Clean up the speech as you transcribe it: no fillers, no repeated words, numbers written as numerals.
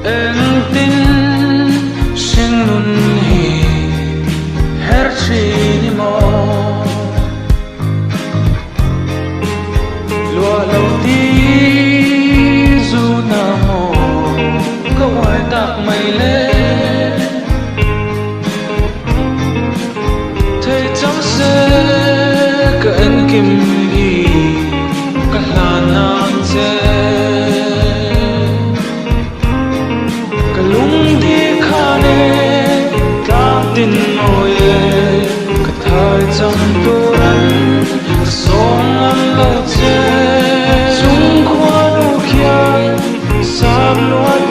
em tin sinh nun hi her chi ni mo lúa lâu tí du na mo câu hỏi tạc mây lên thấy trong xe cả anh kim hi cả là nam che cả lung đi khane tam tin noye cả thời trong turan song an lâu che chung khoan u khian sam luat